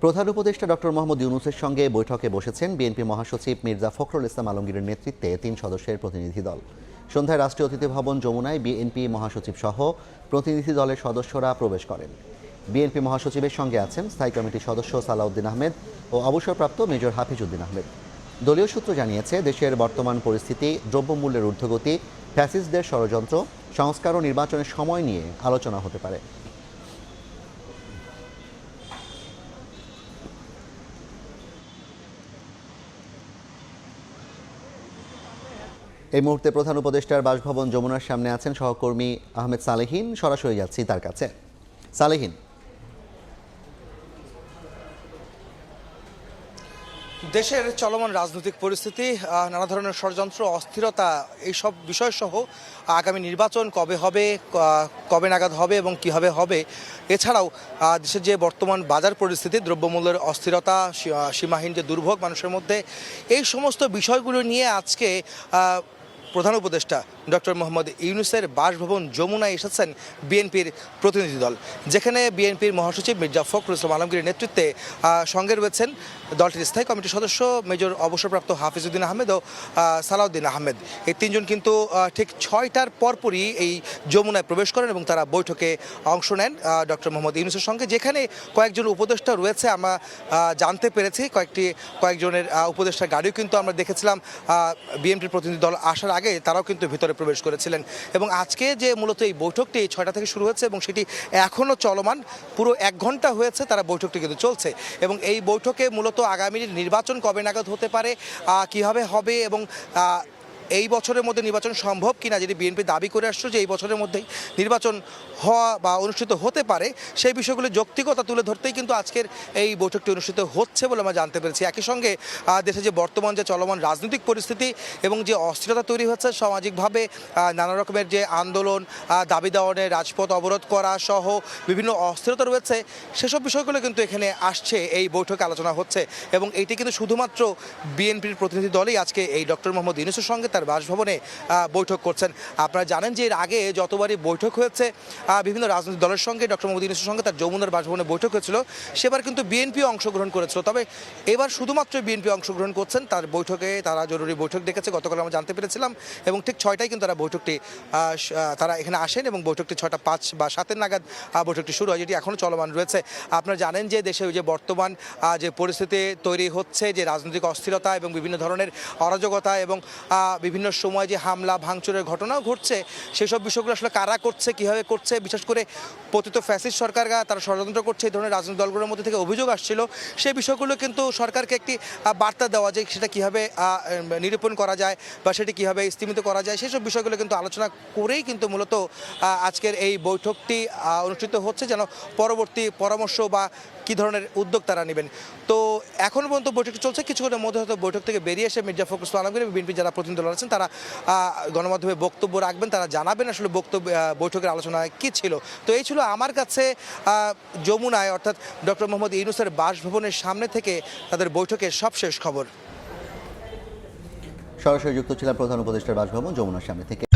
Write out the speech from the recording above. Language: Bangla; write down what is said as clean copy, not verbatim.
প্রধান উপদেষ্টা ডক্টর মোহাম্মদ ইউনূসের সঙ্গে বৈঠকে বসেছেন বিএনপি মহাসচিব মির্জা ফখরুল ইসলাম আলমগীরের নেতৃত্বে ৩ সদস্যের প্রতিনিধি দল। সন্ধ্যায় রাষ্ট্রীয় অতিথি ভবন যমুনায় বিএনপি মহাসচিব সহ প্রতিনিধি দলের সদস্যরা প্রবেশ করেন। বিএনপি মহাসচিবের সঙ্গে আছেন স্থায়ী কমিটির সদস্য সালাউদ্দিন আহমেদ ও অবসরপ্রাপ্ত মেজর হাফিজউদ্দিন আহমেদ। দলীয় সূত্র জানিয়েছে, দেশের বর্তমান পরিস্থিতি, দ্রব্যমূল্যের ঊর্ধ্বগতি, ফ্যাসিস্টদের ষড়যন্ত্র, সংস্কার ও নির্বাচনের সময় নিয়ে আলোচনা হতে পারে। এই মুহূর্তে প্রধান উপদেষ্টার বাসভবন যমুনার সামনে আছেন সহকর্মী আহমেদ সালেহীন। সরাসরি যাচ্ছি তার কাছে। সালেহীন, দেশের চলমান রাজনৈতিক পরিস্থিতি, নানা ধরনের ষড়যন্ত্র, অস্থিরতা, এইসব বিষয়সহ আগামী নির্বাচন কবে হবে, কবে নাগাদ হবে এবং কীভাবে হবে, এছাড়াও দেশের যে বর্তমান বাজার পরিস্থিতি, দ্রব্যমূল্যের অস্থিরতা, সীমাহীন যে দুর্ভোগ মানুষের মধ্যে, এই সমস্ত বিষয়গুলো নিয়ে আজকে প্রধান উপদেষ্টা ডক্টর মোহাম্মদ ইউনূসের বাসভবন যমুনায় এসেছেন বিএনপির প্রতিনিধি দল, যেখানে বিএনপির মহাসচিব মির্জা ফখরুল ইসলাম আলমগীরের নেতৃত্বে সঙ্গে রয়েছেন দলটির স্থায়ী কমিটির সদস্য মেজর অবসরপ্রাপ্ত হাফিজউদ্দিন আহমেদ ও সালাউদ্দিন আহমেদ। এই তিনজন কিন্তু ঠিক 6টার পরপরই এই যমুনায় প্রবেশ করেন এবং তারা বৈঠকে অংশ নেন ডক্টর মোহাম্মদ ইউনূসের সঙ্গে, যেখানে কয়েকজন উপদেষ্টা রয়েছে। আমরা জানতে পেরেছি কয়েকজনের উপদেষ্টার গাড়িও কিন্তু আমরা দেখেছিলাম বিএনপির প্রতিনিধি দল আসার আগে তারাও কিন্তু ভিতরে প্রবেশ করেছিলেন। এবং আজকে যে মূলত এই বৈঠকটি 6টা থেকে শুরু হয়েছে এবং সেটি এখনও চলমান, পুরো 1 ঘন্টা হয়েছে তারা বৈঠকটি কিন্তু চলছে। এবং এই বৈঠকে মূলত আগামী নির্বাচন কবে নাগাদ হতে পারে, কীভাবে হবে এবং এই বছরের মধ্যে নির্বাচন সম্ভব কিনা, যদি বিএনপি দাবি করে আসছে যে এই বছরের মধ্যেই নির্বাচন হওয়া বা অনুষ্ঠিত হতে পারে, সেই বিষয়গুলো যৌক্তিকতা তুলে ধরতেই কিন্তু আজকের এই বৈঠকটি অনুষ্ঠিত হচ্ছে বলে আমরা জানতে পেরেছি। একই সঙ্গে দেশে যে বর্তমান যে চলমান রাজনৈতিক পরিস্থিতি এবং যে অস্থিরতা তৈরি হচ্ছে সামাজিকভাবে, নানা রকমের যে আন্দোলন, দাবি দাওয়ানে রাজপথ অবরোধ করা সহ বিভিন্ন অস্থিরতা রয়েছে, সেসব বিষয়গুলো কিন্তু এখানে আসছে, এই বৈঠকে আলোচনা হচ্ছে। এবং এটি কিন্তু শুধুমাত্র বিএনপির প্রতিনিধি দলই আজকে এই ডক্টর মোহাম্মদ ইউনূসের সঙ্গে তার বাসভবনে বৈঠক করছেন। আপনারা জানেন যে এর আগে যতবারই বৈঠক হয়েছে বিভিন্ন রাজনৈতিক দলের সঙ্গে ডক্টর মোহাম্মদ ইউনূসের সঙ্গে তার যমুনার বাসভবনে বৈঠক হয়েছিল, সেবার কিন্তু বিএনপি অংশগ্রহণ করেছিল। তবে এবার শুধুমাত্র বিএনপি অংশগ্রহণ করছেন, তার বৈঠকে তারা জরুরি বৈঠক ডেকেছে গতকাল আমরা জানতে পেরেছিলাম। এবং ঠিক 6টায় কিন্তু তারা বৈঠকটি তারা এখানে আসেন এবং বৈঠকটি 6টা 5 বা 7 নাগাদ বৈঠকটি শুরু হয়, যেটি এখনও চলমান রয়েছে। আপনারা জানেন যে দেশে যে বর্তমান যে পরিস্থিতি তৈরি হচ্ছে, যে রাজনৈতিক অস্থিরতা এবং বিভিন্ন ধরনের অরাজকতা এবং বিভিন্ন সময় যে হামলা ভাঙচুরের ঘটনাও ঘটছে, সেসব বিষয়গুলো আসলে কারা করছে, কীভাবে করছে, বিশেষ করে পতিত ফ্যাসিস্ট সরকার তারা ষড়যন্ত্র করছে, এই ধরনের রাজনৈতিক দলগুলোর মধ্যে থেকে অভিযোগ আসছিল। সেই বিষয়গুলো কিন্তু সরকারকে একটি বার্তা দেওয়া যায়, সেটা কীভাবে নিরূপণ করা যায় বা সেটি কীভাবে স্তীমিত করা যায়, সেসব বিষয়গুলো কিন্তু আলোচনা করেই কিন্তু মূলত আজকের এই বৈঠকটি অনুষ্ঠিত হচ্ছে, যেন পরবর্তী পরামর্শ বা কী ধরনের উদ্যোগ তারা নেবেন। তো এখনও পর্যন্ত বৈঠকটি চলছে। কিছুক্ষণের মধ্যে হয়তো বৈঠক থেকে বেরিয়ে এসে মির্জা ফখরুল ইসলাম আলমগীর বিএনপি যারা প্রতিনিধি দল আছেন তারা গণমাধ্যমে বক্তব্য রাখবেন, তারা জানাবেন আসলে বৈঠকের আলোচনায় কী ছিল। তো এই ছিল আমার কাছে যমুনায় অর্থাৎ ডক্টর মোহাম্মদ ইউনূসের বাসভবনের সামনে থেকে তাদের বৈঠকের সবশেষ খবর। সরাসরি যুক্ত ছিলাম প্রধান উপদেষ্টার বাসভবন যমুনার সামনে থেকে।